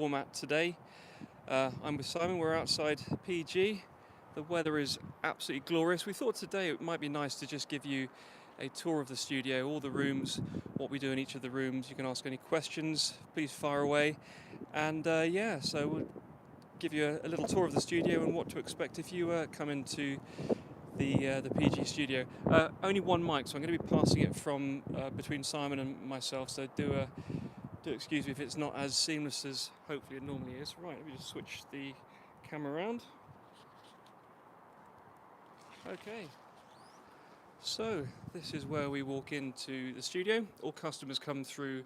format today. I'm with Simon, we're outside PG. The weather is absolutely glorious. We thought today it might be nice to just give you a tour of the studio, all the rooms, what we do in each of the rooms. You can ask any questions, please fire away. And so we'll give you a little tour of the studio and what to expect if you come into the PG studio. Only one mic, so I'm going to be passing it from between Simon and myself, so do excuse me if it's not as seamless as hopefully it normally is. Right, let me just switch the camera around. Okay, so this is where we walk into the studio. All customers come through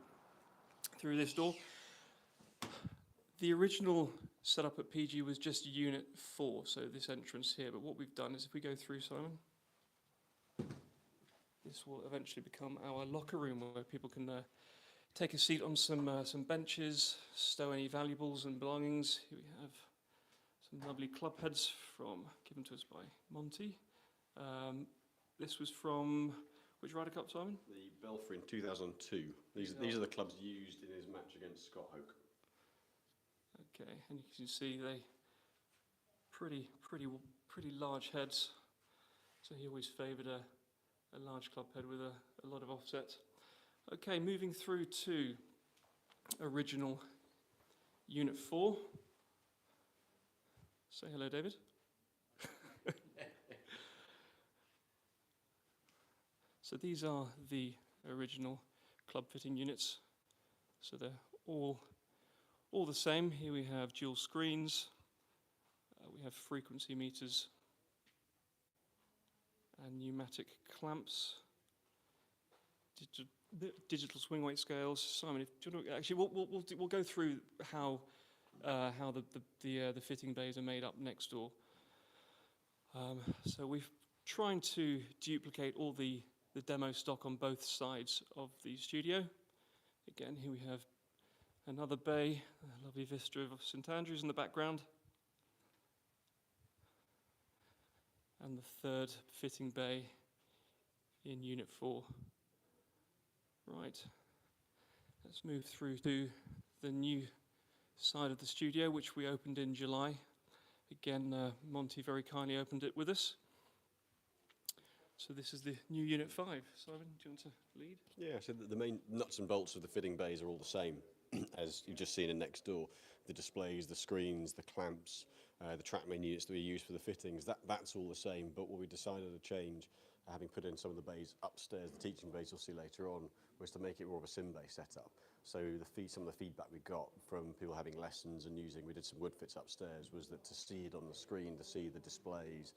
this door. The original setup at PG was just Unit 4, so this entrance here, but what we've done is if we go through, Simon, this will eventually become our locker room where people can take a seat on some benches, stow any valuables and belongings. Here we have some lovely club heads given to us by Monty. This was from which Ryder Cup, Simon? The Belfry in 2002. These are the clubs used in his match against Scott Hoke. Okay, and you can see they pretty large heads. So he always favoured a large club head with a lot of offset. Okay, moving through to original Unit 4. Say hello, David. So these are the original club fitting units. So they're all the same. Here we have dual screens. We have frequency meters and pneumatic clamps. Digital swing weight scales. Simon, we'll go through how the fitting bays are made up next door. So we're trying to duplicate all the demo stock on both sides of the studio. Again, here we have another bay, a lovely vista of St Andrews in the background, and the third fitting bay in Unit 4. Right, let's move through to the new side of the studio, which we opened in July. Again, Monty very kindly opened it with us. So this is the new Unit 5. Simon, do you want to lead? Yeah, so the main nuts and bolts of the fitting bays are all the same as you've just seen in next door. The displays, the screens, the clamps, the TrackMan units that we use for the fittings, that's all the same. But what we decided to change, having put in some of the bays upstairs, the teaching bays you'll see later on, was to make it more of a sim bay setup. So some of the feedback we got from people having lessons and we did some wood fits upstairs, was that to see it on the screen, to see the displays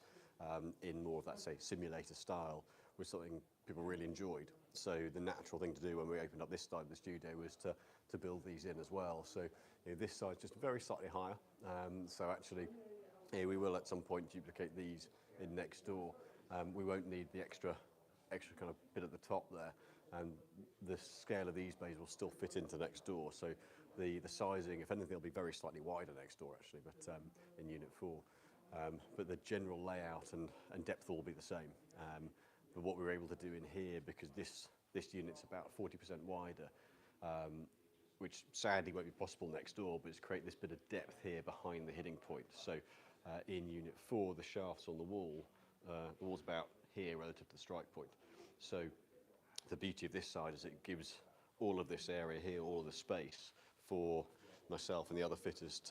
in more of that, say, simulator style, was something people really enjoyed. So the natural thing to do when we opened up this side of the studio was to build these in as well. So this side's just very slightly higher. So actually, we will at some point duplicate these in next door. We won't need the extra kind of bit at the top there, and the scale of these bays will still fit into next door. So the sizing, if anything, will be very slightly wider next door actually, but in Unit 4. But the general layout and depth will be the same. But what we were able to do in here, because this unit's about 40% wider, which sadly won't be possible next door, but it's create this bit of depth here behind the hitting point. So in Unit 4, the shafts on the wall's about here relative to the strike point. So the beauty of this side is it gives all of this area here, all of the space for myself and the other fitters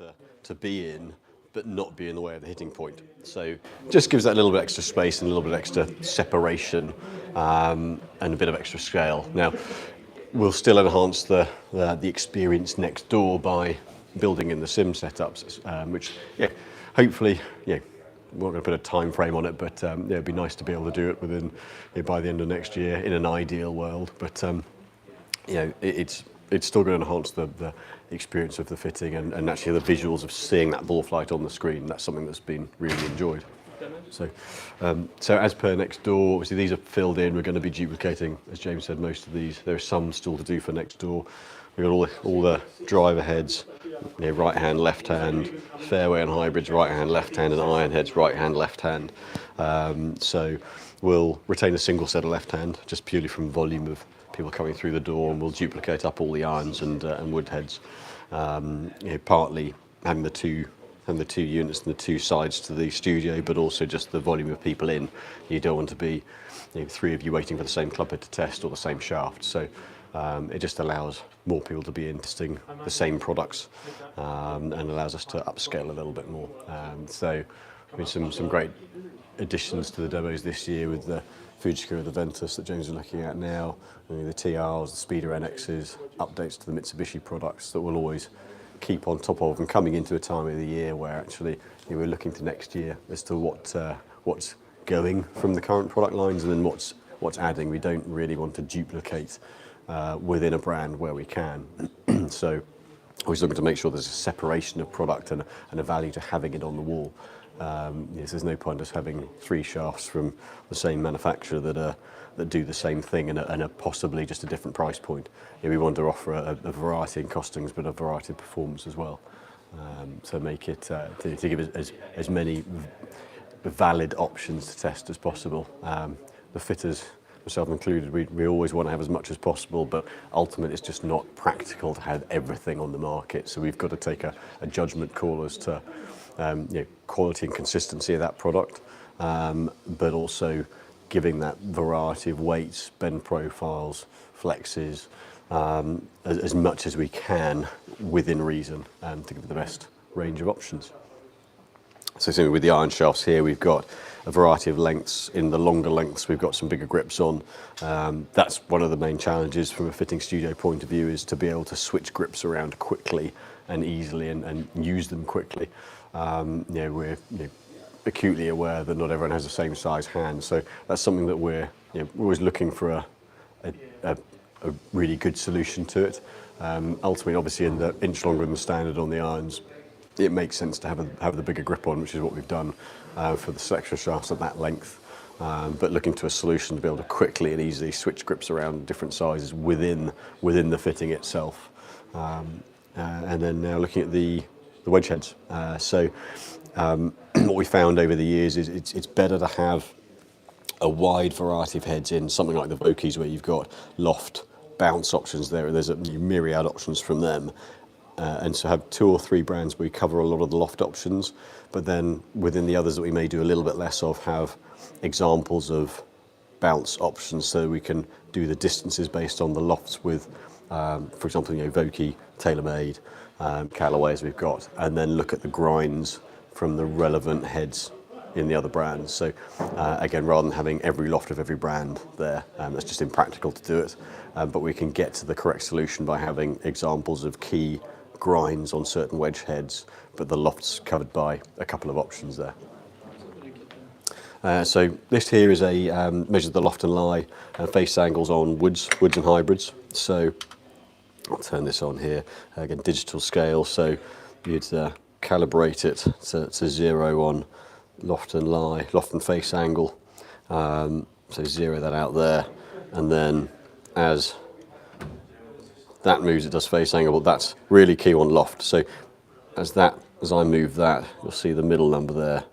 to be in, but not be in the way of the hitting point. So just gives that little bit extra space and a little bit extra separation and a bit of extra scale. Now, we'll still enhance the experience next door by building in the sim setups, which, hopefully, we're not going to put a time frame on it, but it'd be nice to be able to do it within by the end of next year in an ideal world. But it's still going to enhance the experience of the fitting and actually the visuals of seeing that ball flight on the screen. That's something that's been really enjoyed. So as per next door, obviously these are filled in. We're going to be duplicating, as James said, most of these. There are some still to do for next door. We've got all the driver heads, right hand, left hand, fairway and hybrids, right hand, left hand, and iron heads, right hand, left hand. So we'll retain a single set of left hand, just purely from volume of people coming through the door, and we'll duplicate up all the irons and wood heads. Partly having the two units and the two sides to the studio, but also just the volume of people in. You don't want to be three of you waiting for the same club head to test or the same shaft. So it just allows more people to be in testing the same products and allows us to upscale a little bit more. So some great additions to the demos this year with the Fujikura, the Ventus that James is looking at now, the TRs, the Speeder NXs, updates to the Mitsubishi products that we'll always keep on top of, and coming into a time of the year where actually we're looking to next year as to what's going from the current product lines and then what's adding. We don't really want to duplicate within a brand where we can. So always looking to make sure there's a separation of product and a value to having it on the wall. Yes, there's no point us having three shafts from the same manufacturer that do the same thing and are possibly just a different price point. We want to offer a variety in costings, but a variety of performance as well. So make it to give as many valid options to test as possible. The fitters, myself included, we always want to have as much as possible, but ultimately it's just not practical to have everything on the market. So we've got to take a judgment call as to quality and consistency of that product, but also giving that variety of weights, bend profiles, flexes, as much as we can within reason, to give the best range of options. So similarly with the iron shafts here, we've got a variety of lengths. In the longer lengths, we've got some bigger grips on. That's one of the main challenges from a fitting studio point of view, is to be able to switch grips around quickly and easily and use them quickly. We're acutely aware that not everyone has the same size hand, so that's something that we're always looking for a really good solution to it. Ultimately, obviously, in the inch longer than the standard on the irons, it makes sense to have the bigger grip on, which is what we've done for the selection shafts at that length. But looking to a solution to be able to quickly and easily switch grips around different sizes within the fitting itself. And then now looking at the wedge heads. What we found over the years is it's better to have a wide variety of heads in something like the Vokeys, where you've got loft, bounce options there, and there's a myriad options from them. And so have 2 or 3 brands where we cover a lot of the loft options, but then within the others that we may do a little bit less of, have examples of bounce options, so we can do the distances based on the lofts with, for example, Vokey, TaylorMade, Callaway we've got, and then look at the grinds from the relevant heads in the other brands. So again, rather than having every loft of every brand there, that's just impractical to do it. But we can get to the correct solution by having examples of key grinds on certain wedge heads, but the lofts covered by a couple of options there. So this here is measures the loft and lie and face angles on woods and hybrids. So I'll turn this on here. Again, digital scale, so you'd calibrate it to 0 on loft and lie, loft and face angle. So 0 that out there, and then as that moves, it does face angle, but that's really key on loft. So as I move that, you'll see the middle number there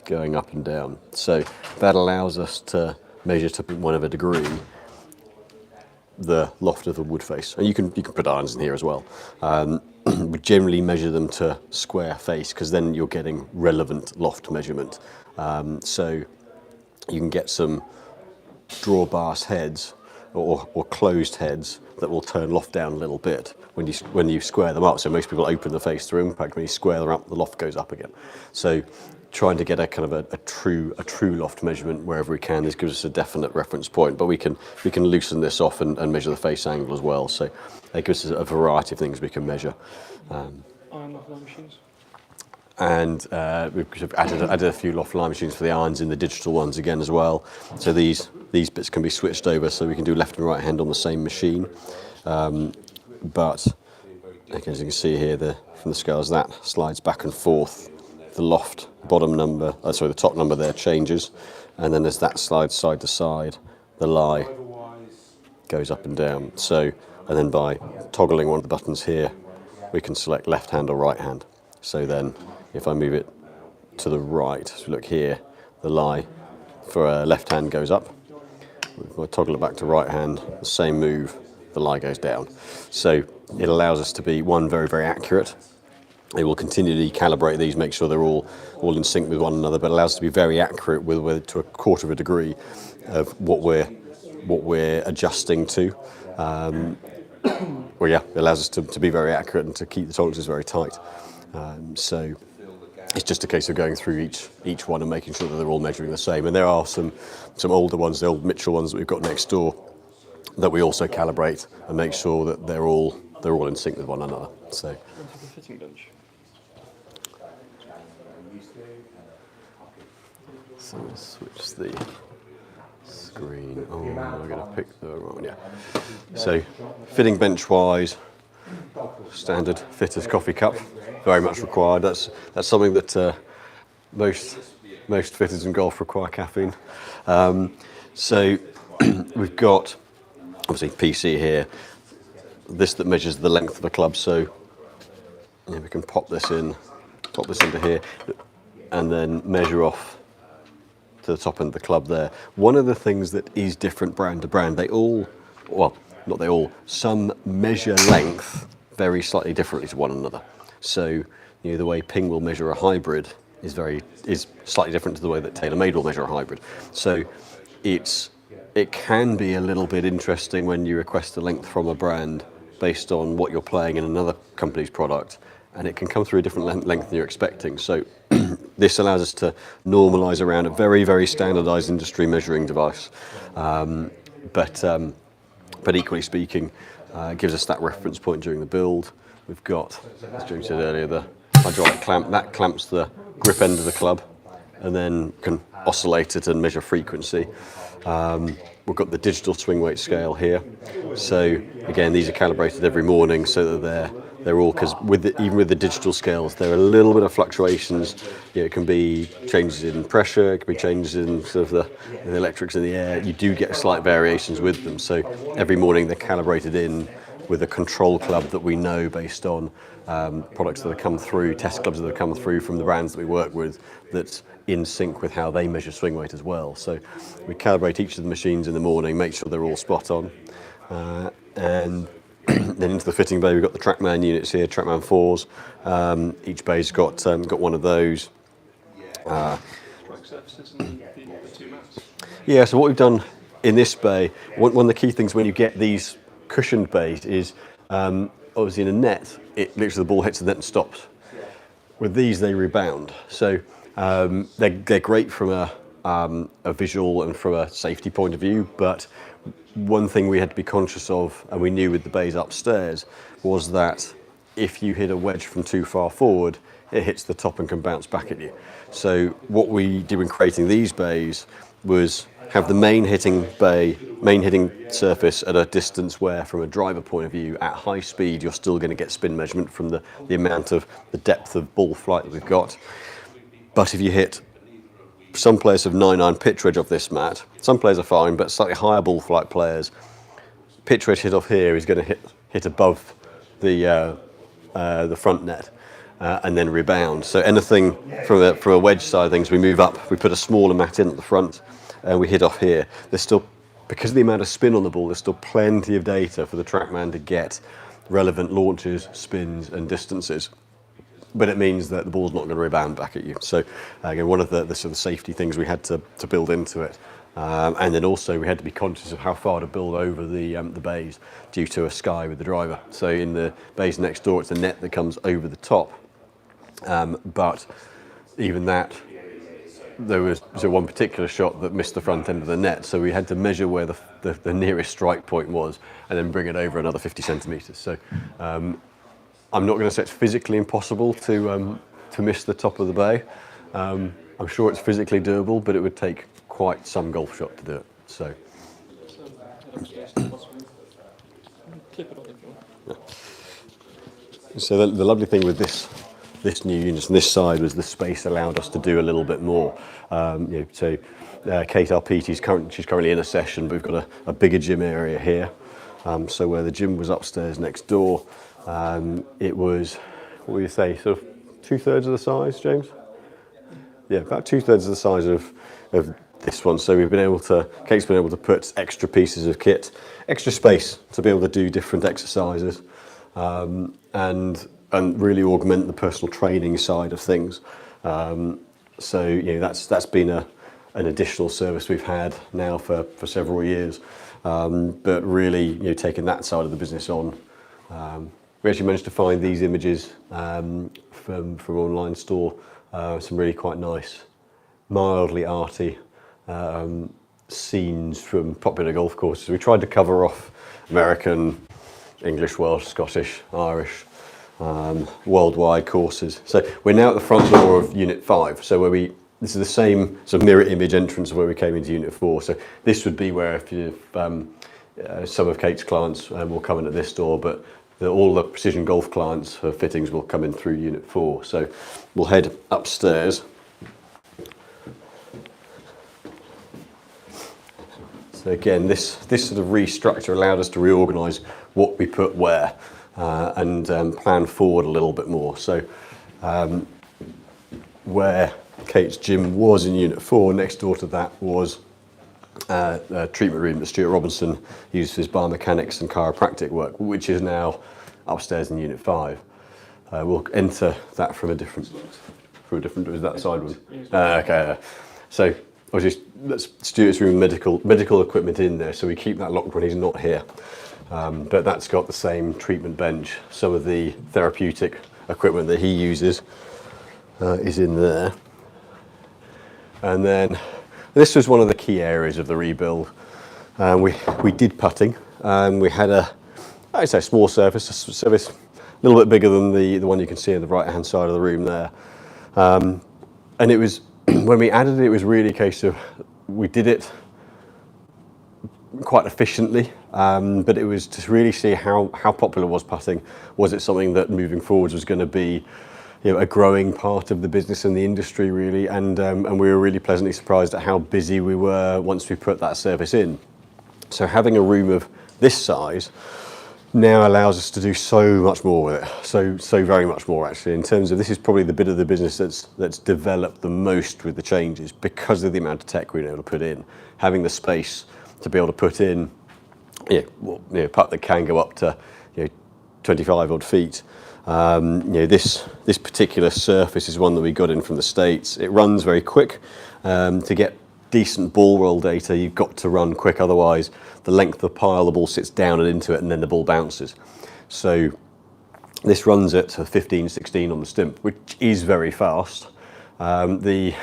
going up and down. So that allows us to measure to 1 of a degree the loft of the wood face. And you can put irons in here as well. We generally measure them to square face, because then you're getting relevant loft measurement. So you can get some drawbars heads or closed heads that will turn loft down a little bit when you square them up. So most people open the face through impact. When you square them up, the loft goes up again. So trying to get a kind of a true loft measurement wherever we can. This gives us a definite reference point, but we can loosen this off and measure the face angle as well. So it gives us a variety of things we can measure. Iron loft line machines. And we've added a few loft line machines for the irons in the digital ones again as well. So these bits can be switched over, so we can do left and right hand on the same machine. But again, as you can see here, from the scales, that slides back and forth. The loft the top number there changes, and then as that slides side to side, the lie goes up and down. So, and then by toggling one of the buttons here, we can select left hand or right hand. So then, if I move it to the right, so look here, the lie for left hand goes up. If I toggle it back to right hand, the same move, the lie goes down. So it allows us to be, one, very, very accurate. It will continually calibrate these, make sure they're all in sync with one another, but allows us to be very accurate with to a quarter of a degree of what we're adjusting to. Well, yeah, it allows us to be very accurate and to keep the tolerances very tight. So it's just a case of going through each one and making sure that they're all measuring the same. And there are some older ones, the old Mitchell ones that we've got next door, that we also calibrate and make sure that they're all in sync with one another. So. Onto the fitting bench. So we'll switch the screen. Oh, we're going to pick the wrong one. Yeah. So fitting bench wise, standard fitter's coffee cup, very much required. That's something that most fitters in golf require caffeine. So we've got obviously PC here. This that measures the length of a club. So yeah, we can pop this into here, and then measure off to the top end of the club there. One of the things that is different brand to brand, some measure length very slightly differently to one another. So the way Ping will measure a hybrid is slightly different to the way that TaylorMade will measure a hybrid. So it can be a little bit interesting when you request the length from a brand based on what you're playing in another company's product, and it can come through a different length than you're expecting. So this allows us to normalise around a very, very standardised industry measuring device. But equally speaking, it gives us that reference point during the build. We've got, as James said earlier, the hydraulic clamp. That clamps the grip end of the club and then can oscillate it and measure frequency. We've got the digital swing weight scale here. So again, these are calibrated every morning so that they're all, because even with the digital scales, there are a little bit of fluctuations. It can be changes in pressure, it can be changes in sort of the electrics in the air. You do get slight variations with them. So every morning they're calibrated in with a control club that we know based on products that have come through, test clubs that have come through from the brands that we work with, that's in sync with how they measure swing weight as well. So we calibrate each of the machines in the morning, make sure they're all spot on, and then into the fitting bay we've got the TrackMan units here, TrackMan 4s. Each bay's got one of those. Track surfaces and the two mats. Yeah, so what we've done in this bay, one of the key things when you get these cushioned bays is obviously in a net, literally the ball hits the net and stops. With these, they rebound. So they're great from a visual and from a safety point of view, but one thing we had to be conscious of, and we knew with the bays upstairs, was that if you hit a wedge from too far forward, it hits the top and can bounce back at you. So what we did in creating these bays was have the main hitting surface at a distance where, from a driver point of view, at high speed, you're still going to get spin measurement from the amount of the depth of ball flight that we've got. But if you hit, some players have 9-iron pitch wedge off this mat. Some players are fine, but slightly higher ball flight players, pitch wedge hit off here is going to hit above the front net and then rebound. So anything from a wedge side of things, we move up, we put a smaller mat in at the front, and we hit off here. There's still, because of the amount of spin on the ball, there's still plenty of data for the TrackMan to get relevant launches, spins, and distances. But it means that the ball's not going to rebound back at you. So again, one of the sort of safety things we had to build into it. And then also we had to be conscious of how far to build over the bays due to a sky with the driver. So in the bays next door, it's a net that comes over the top. But even that, there was one particular shot that missed the front end of the net, so we had to measure where the nearest strike point was and then bring it over another 50 centimetres. So I'm not going to say it's physically impossible to miss the top of the bay. I'm sure it's physically doable, but it would take quite some golf shot to do it. So. Clip it on if you want. So the lovely thing with this new unit on this side was the space allowed us to do a little bit more. So Kate, our PT, she's currently in a session, but we've got a bigger gym area here. So where the gym was upstairs next door, it was, what would you say, sort of 2/3 of the size, James? Yeah, about 2/3 of the size of this one. So Kate's been able to put extra pieces of kit, extra space to be able to do different exercises, and really augment the personal training side of things. So that's been an additional service we've had now for several years, but really taking that side of the business on. We actually managed to find these images from online store, some really quite nice, mildly arty scenes from popular golf courses. We tried to cover off American, English, Welsh, Scottish, Irish, worldwide courses. So we're now at the front door of Unit 5. So this is the same sort of mirror image entrance of where we came into Unit 4. So this would be where if some of Kate's clients will come in at this door, but all the Precision Golf clients for fittings will come in through Unit 4. So we'll head upstairs. So again, this sort of restructure allowed us to reorganise what we put where and plan forward a little bit more. So where Kate's gym was in Unit 4, next door to that was a treatment room that Stuart Robinson used for his biomechanics and chiropractic work, which is now upstairs in Unit 5. We'll enter that from a different is that side one? Okay. So obviously that's Stuart's room, medical equipment in there, so we keep that locked when he's not here. But that's got the same treatment bench. Some of the therapeutic equipment that he uses is in there. And then this was one of the key areas of the rebuild. We did putting. We had I'd say small surface, a surface a little bit bigger than the one you can see on the right hand side of the room there. And it was when we added it, it was really a case of we did it quite efficiently, but it was to really see how popular was putting. Was it something that moving forwards was going to be a growing part of the business and the industry really, and we were really pleasantly surprised at how busy we were once we put that service in. So having a room of this size now allows us to do so much more with it, so very much more actually, in terms of this is probably the bit of the business that's developed the most with the changes because of the amount of tech we're able to put in. Having the space to be able to put in putt that can go up to 25 odd feet. This particular surface is one that we got in from the States. It runs very quick. To get decent ball roll data, you've got to run quick, otherwise the length of the pile, the ball sits down and into it and then the ball bounces. So this runs at 15, 16 on the stimp, which is very fast. The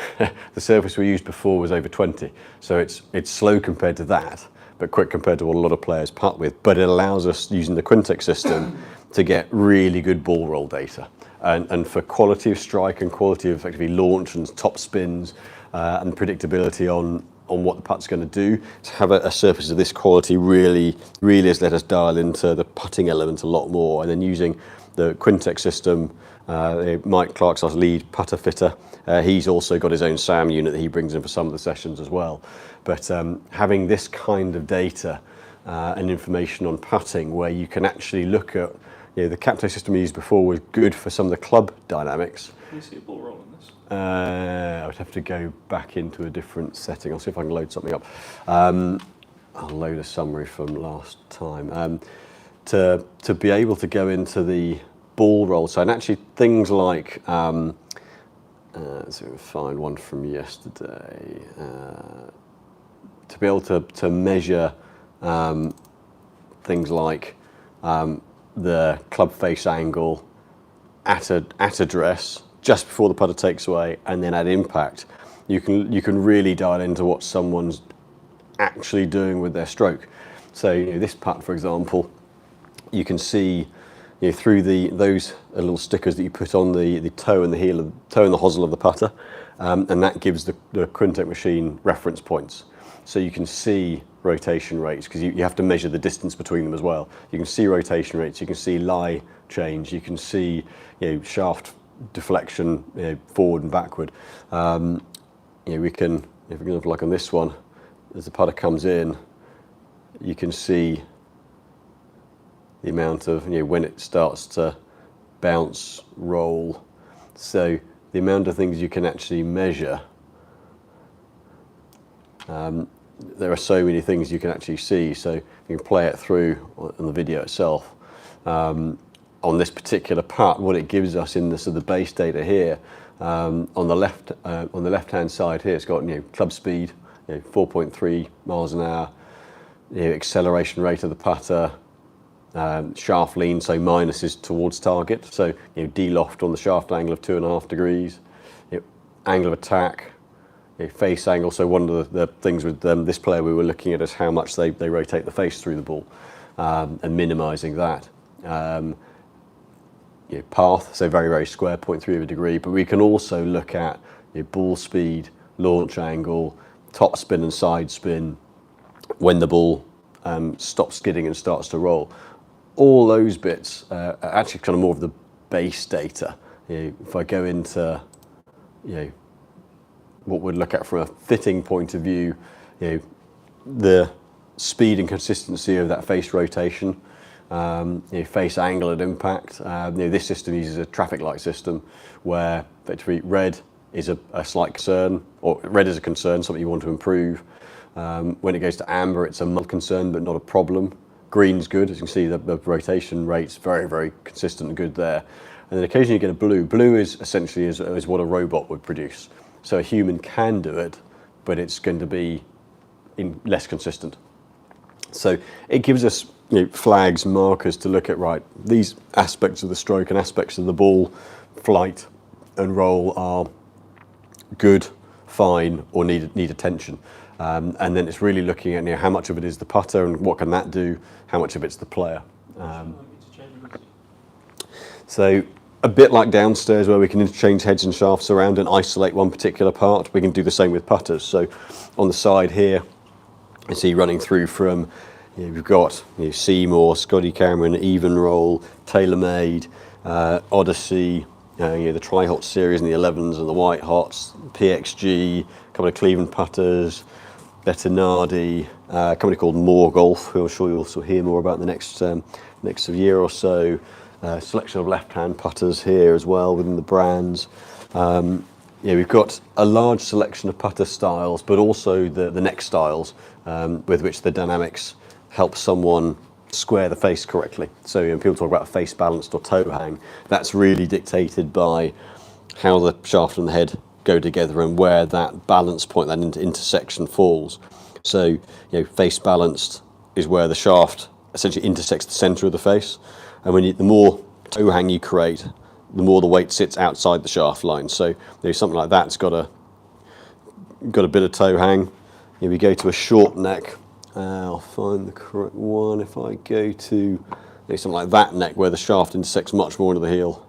surface we used before was over 20, so it's slow compared to that, but quick compared to what a lot of players putt with. But it allows us, using the Quintex system, to get really good ball roll data. And for quality of strike and quality of effectively launch and top spins and predictability on what the putt's going to do, to have a surface of this quality really has let us dial into the putting element a lot more. And then using the Quintex system, Mike Clark's our lead putter fitter. He's also got his own SAM unit that he brings in for some of the sessions as well. But having this kind of data and information on putting, where you can actually look at the Capto system we used before was good for some of the club dynamics. Can you see a ball roll on this? I would have to go back into a different setting. I'll see if I can load something up. I'll load a summary from last time. To be able to go into the ball roll side, and actually things like, let's see if we find one from yesterday, to be able to measure things like the club face angle at address just before the putter takes away, and then at impact, you can really dial into what someone's actually doing with their stroke. So this putt, for example, you can see through those little stickers that you put on the toe and the heel, toe and the hosel of the putter, and that gives the Quintex machine reference points. So you can see rotation rates, because you have to measure the distance between them as well. You can see rotation rates, you can see lie change, you can see shaft deflection forward and backward. We can, if we're going to look on this one, as the putter comes in, you can see the amount of when it starts to bounce, roll. So the amount of things you can actually measure There are so many things you can actually see, so you can play it through on the video itself. On this particular part, what it gives us in the sort of base data here, on the left-hand side here, it's got club speed, 4.3 miles an hour, acceleration rate of the putter, shaft lean, so minus is towards target, so D-loft on the shaft angle of 2.5 degrees, angle of attack, face angle. So one of the things with this player we were looking at is how much they rotate the face through the ball, and minimising that. Path, so very, very square, 0.3 of a degree, but we can also look at ball speed, launch angle, top spin and side spin, when the ball stops skidding and starts to roll. All those bits are actually kind of more of the base data. If I go into what we'd look at from a fitting point of view, the speed and consistency of that face rotation, face angle at impact. This system uses a traffic light system where effectively red is a slight concern, or red is a concern, something you want to improve. When it goes to amber, it's a mild concern but not a problem. Green's good, as you can see the rotation rate's very, very consistent and good there. And then occasionally you get a blue. Blue is essentially is what a robot would produce. So a human can do it, but it's going to be less consistent. So it gives us flags, markers to look at, right, these aspects of the stroke and aspects of the ball, flight and roll are good, fine, or need attention. And then it's really looking at how much of it is the putter and what can that do, how much of it's the player. So a bit like downstairs where we can interchange heads and shafts around and isolate one particular part, we can do the same with putters. So on the side here, you see running through from, we've got Seymour, Scotty Cameron, Even Roll, TaylorMade, Odyssey, the Tri-Hot series and the 11s and the White Hots, PXG, a couple of Cleveland putters, Bettinardi, a company called More Golf, who I'm sure you'll also hear more about in the next year or so. Selection of left-hand putters here as well within the brands. We've got a large selection of putter styles, but also the neck styles with which the dynamics help someone square the face correctly. So when people talk about face balanced or toe hang, that's really dictated by how the shaft and the head go together and where that balance point, that intersection falls. So face balanced is where the shaft essentially intersects the center of the face, and the more toe hang you create, the more the weight sits outside the shaft line. So something like that's got a bit of toe hang. We go to a short neck. I'll find the correct one. If I go to something like that neck where the shaft intersects much more into the heel,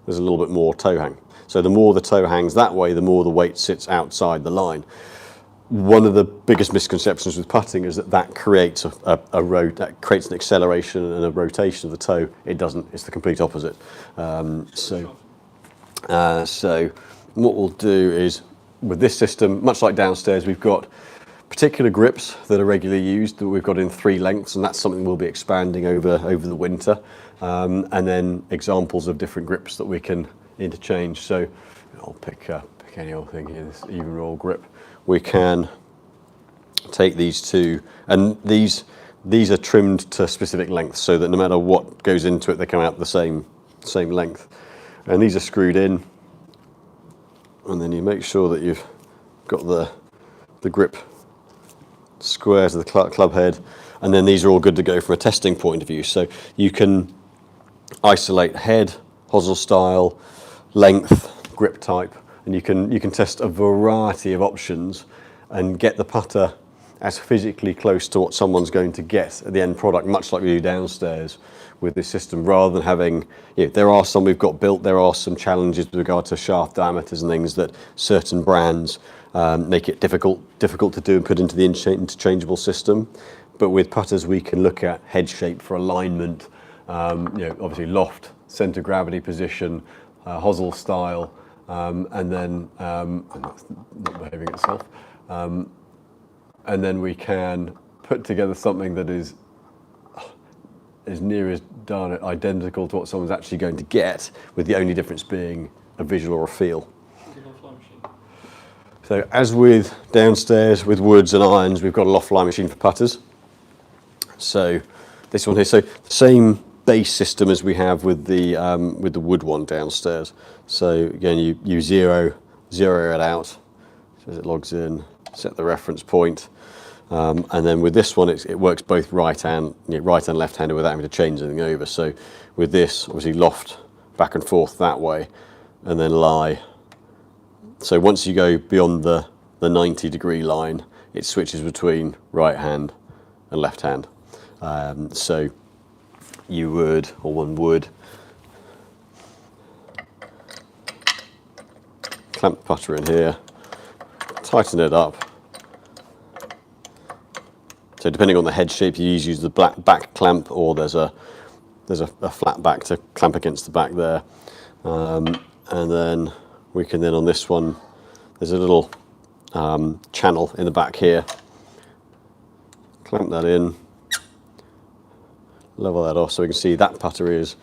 there's a little bit more toe hang. So the more the toe hangs that way, the more the weight sits outside the line. One of the biggest misconceptions with putting is that creates that creates an acceleration and a rotation of the toe. It doesn't. It's the complete opposite. So what we'll do is, with this system, much like downstairs, we've got particular grips that are regularly used that we've got in 3 lengths, and that's something we'll be expanding over the winter. And then examples of different grips that we can interchange. So I'll pick any old thing here, this Even Roll grip. We can take these two, and these are trimmed to specific lengths so that no matter what goes into it, they come out the same length. And these are screwed in, and then you make sure that you've got the grip square to the club head, and then these are all good to go from a testing point of view. So you can isolate head, hosel style, length, grip type, and you can test a variety of options and get the putter as physically close to what someone's going to get at the end product, much like we do downstairs with this system, rather than having, there are some we've got built, there are some challenges with regard to shaft diameters and things that certain brands make it difficult to do and put into the interchangeable system. But with putters, we can look at head shape for alignment, obviously loft, center gravity position, hosel style, and then and that's not behaving itself. And then we can put together something that is near as darn it identical to what someone's actually going to get, with the only difference being a visual or a feel. So as with downstairs, with woods and irons, we've got a loft line machine for putters. So this one here, so same base system as we have with the wood one downstairs. So again, you zero it out as it logs in, set the reference point, and then with this one, it works both right and left-handed without having to change anything over. So with this, obviously loft back and forth that way, and then lie. So once you go beyond the 90-degree line, it switches between right hand and left hand. So you would, or one would, clamp the putter in here, tighten it up. So depending on the head shape, you use the back clamp, or there's a flat back to clamp against the back there. And then we can on this one, there's a little channel in the back here. Clamp that in, level that off, so we can see that putter is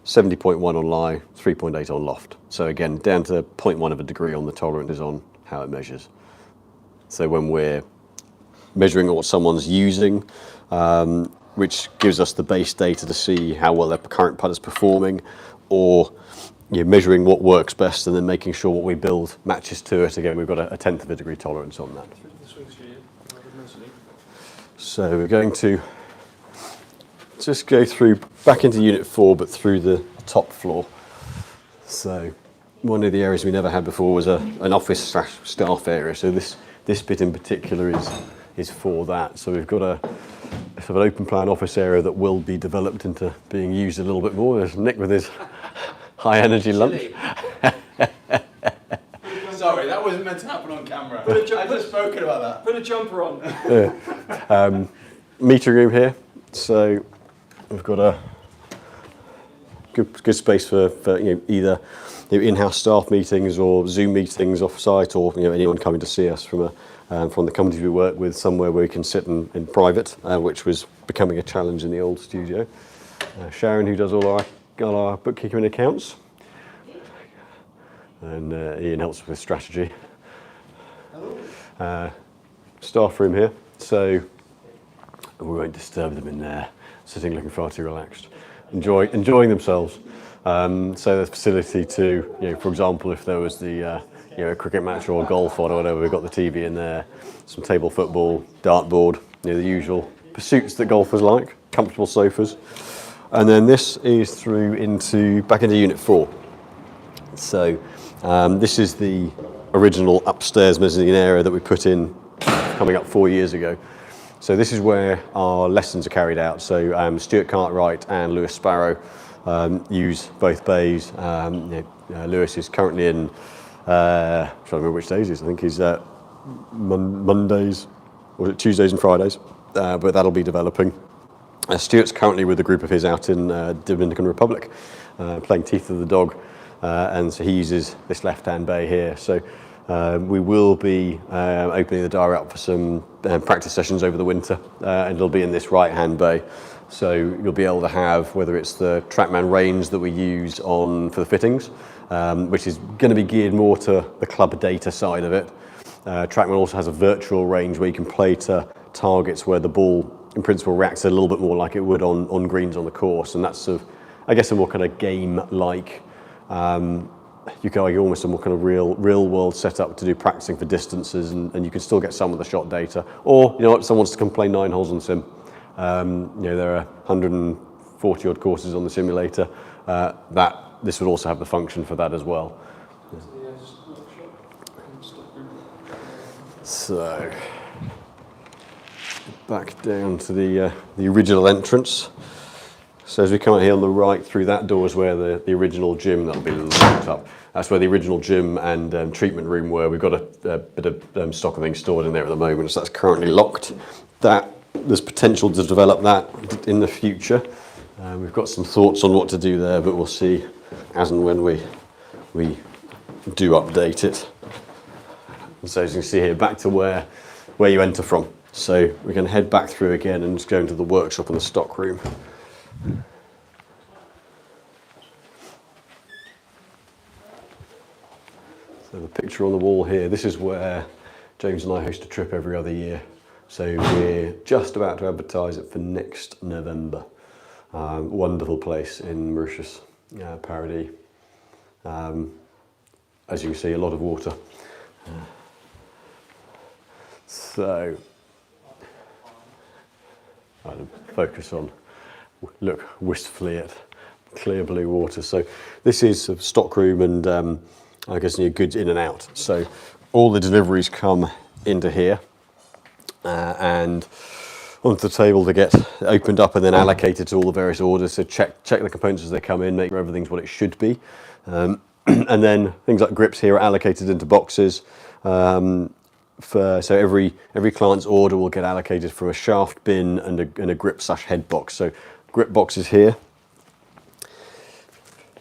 70.1 on lie, 3.8 on loft. So again, down to 0.1 of a degree on the tolerance is on how it measures. So when we're measuring what someone's using, which gives us the base data to see how well their current putter's performing, or measuring what works best and then making sure what we build matches to it. Again, we've got a 1/10 of a degree tolerance on that. So we're going to just go through back into Unit 4, but through the top floor. So one of the areas we never had before was an office / staff area. So this bit in particular is for that. So we've got a sort of an open plan office area that will be developed into being used a little bit more. There's Nick with his high energy lunch. Sorry, that wasn't meant to happen on camera. I've just spoken about that. Put a jumper on. Yeah. Meeting room here. So we've got a good space for either in-house staff meetings or Zoom meetings off-site, or anyone coming to see us from the companies we work with, somewhere where we can sit in private, which was becoming a challenge in the old studio. Sharon, who does all our bookkeeping and accounts, and Ian helps with strategy. Staff room here, so we won't disturb them in there, sitting looking far too relaxed, enjoying themselves. So there's facility to, for example, if there was a cricket match or a golf on or whatever, we've got the TV in there, some table football, dartboard, the usual pursuits that golfers like, comfortable sofas. And then this is back into Unit 4. So this is the original upstairs mezzanine area that we put in coming up 4 years ago. So this is where our lessons are carried out. So Stuart Cartwright and Lewis Sparrow use both bays. Lewis is currently in, I'm trying to remember which days he is. I think he's Mondays, or Tuesdays and Fridays, but that'll be developing. Stuart's currently with a group of his out in Dominican Republic, playing Teeth of the Dog, and so he uses this left-hand bay here. So we will be opening the diary up for some practice sessions over the winter, and it'll be in this right-hand bay. So you'll be able to have, whether it's the TrackMan range that we use for the fittings, which is going to be geared more to the club data side of it. TrackMan also has a virtual range where you can play to targets where the ball, in principle, reacts a little bit more like it would on greens on the course, and that's I guess a more kind of game-like. You can argue almost a more kind of real world setup to do practicing for distances, and you can still get some of the shot data. Or someone wants to come play 9 holes on sim. There are 140 odd courses on the simulator. This would also have the function for that as well. So back down to the original entrance. So as we come out here on the right, through that door is where the original gym, that'll be locked up. That's where the original gym and treatment room were. We've got a bit of stock of things stored in there at the moment, so that's currently locked. There's potential to develop that in the future. We've got some thoughts on what to do there, but we'll see as and when we do update it. And so as you can see here, back to where you enter from. So we're going to head back through again and just go into the workshop and the stock room. So So the picture on the wall here, this is where James and I host a trip every other year. So we're just about to advertise it for next November. Wonderful place in Mauritius, Paradis. As you can see, a lot of water. So, I'll focus on, look wistfully at clear blue water. So this is a stockroom and I guess your goods in and out. So all the deliveries come into here and onto the table to get opened up and then allocated to all the various orders. So check the components as they come in, make sure everything's what it should be. And then things like grips here are allocated into boxes. So every client's order will get allocated from a shaft bin and a grip/head box. So grip boxes here,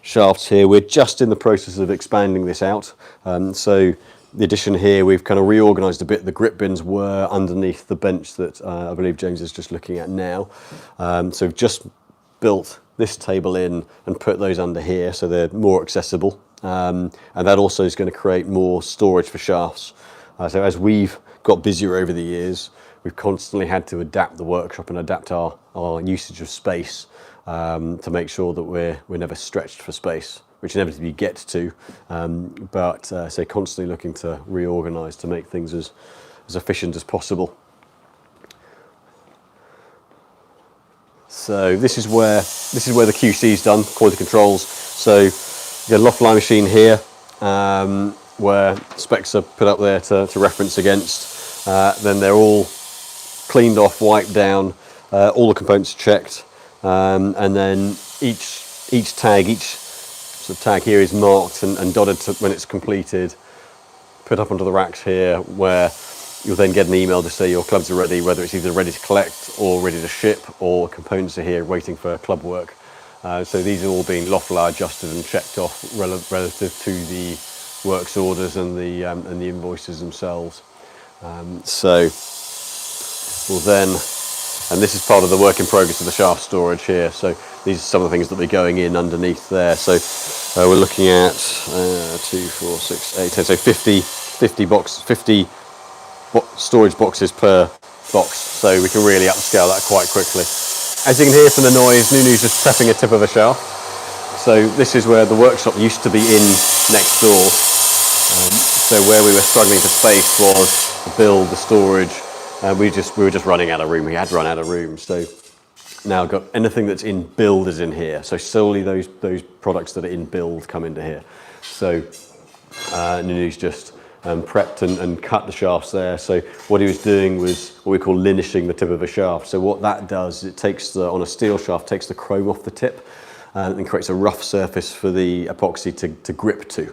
shafts here. We're just in the process of expanding this out. So the addition here, we've kind of reorganised a bit. The grip bins were underneath the bench that I believe James is just looking at now. So we've just built this table in and put those under here so they're more accessible. And that also is going to create more storage for shafts. So as we've got busier over the years, we've constantly had to adapt the workshop and adapt our usage of space to make sure that we're never stretched for space, which inevitably you get to. So constantly looking to reorganise to make things as efficient as possible. So this is where the QC is done, quality controls. So you get a loft line machine here, where specs are put up there to reference against. Then they're all cleaned off, wiped down, all the components checked, and then each tag here is marked and dotted when it's completed, put up onto the racks here, where you'll then get an email to say your clubs are ready, whether it's either ready to collect or ready to ship, or components are here waiting for club work. So these are all being loft lie adjusted and checked off relative to the works orders and the invoices themselves. So we'll then, and this is part of the work in progress of the shaft storage here. So these are some of the things that will be going in underneath there. So we're looking at 2, 4, 6, 8, 10, so 50 storage boxes per box. So we can really upscale that quite quickly. As you can hear from the noise, Nunu's just prepping a tip of a shaft. So this is where the workshop used to be in next door. So where we were struggling for space was the build, the storage. We were just running out of room. We had run out of room. So now got anything that's in build is in here. So solely those products that are in build come into here. So Nunu's just prepped and cut the shafts there. So what he was doing was what we call linishing the tip of a shaft. So what that does, it takes on a steel shaft, takes the chrome off the tip and creates a rough surface for the epoxy to grip to.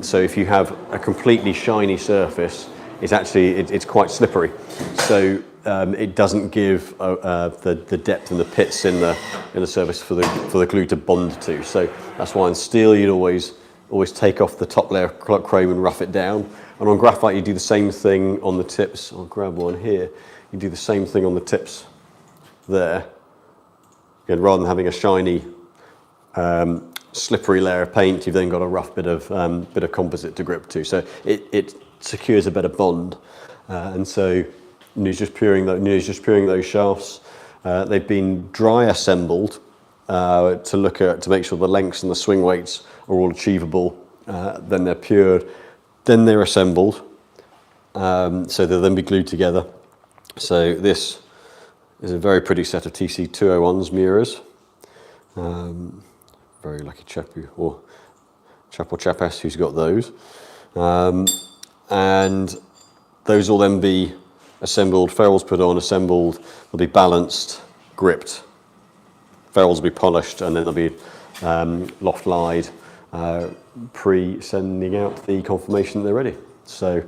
So if you have a completely shiny surface, it's quite slippery. So it doesn't give the depth and the pits in the surface for the glue to bond to. So that's why in steel you'd always take off the top layer of chrome and rough it down. And on graphite you do the same thing on the tips. I'll grab one here. You do the same thing on the tips there. Again, rather than having a shiny slippery layer of paint, you've then got a rough bit of composite to grip to. So it secures a better bond. And so Nunu's just peering those shafts. They've been dry assembled to make sure the lengths and the swing weights are all achievable. Then they're pured, then they're assembled, so they'll then be glued together. So this is a very pretty set of TC201s mirrors. Very lucky chap or chapess who's got those. And those will then be assembled, ferrules put on, assembled, they'll be balanced, gripped. Ferrules will be polished and then they'll be loft lied, pre-sending out the confirmation that they're ready. So,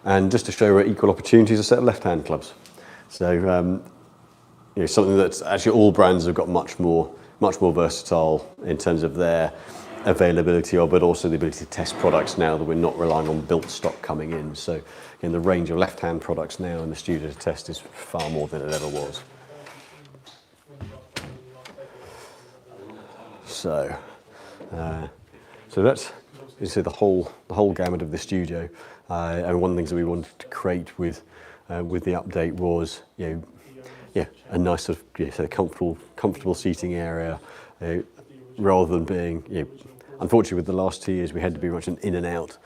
and just to show equal opportunities, a set of left-hand clubs. So, something that actually all brands have got much more versatile in terms of their availability of, but also the ability to test products now that we're not relying on built stock coming in. So, again, the range of left-hand products now in the studio to test is far more than it ever was. So that's you see the whole gamut of the studio. And one of the things that we wanted to create with the update was, a nice sort of sort of comfortable seating area, rather than being, unfortunately with the last 2 years we had to be much an in and out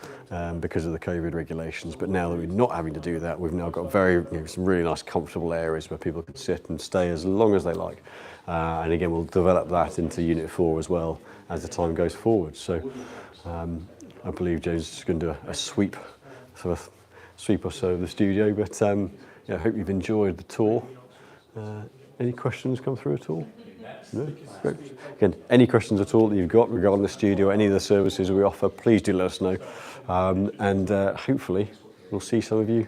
because of the COVID regulations. But now that we're not having to do that, we've now got some really nice comfortable areas where people can sit and stay as long as they like. And again, we'll develop that into Unit 4 as well as the time goes forward. So I believe James is going to do a sweep or so of the studio. But I hope you've enjoyed the tour. Any questions come through at all? No? Great. Again, any questions at all that you've got regarding the studio, any of the services we offer, please do let us know. And hopefully we'll see some of you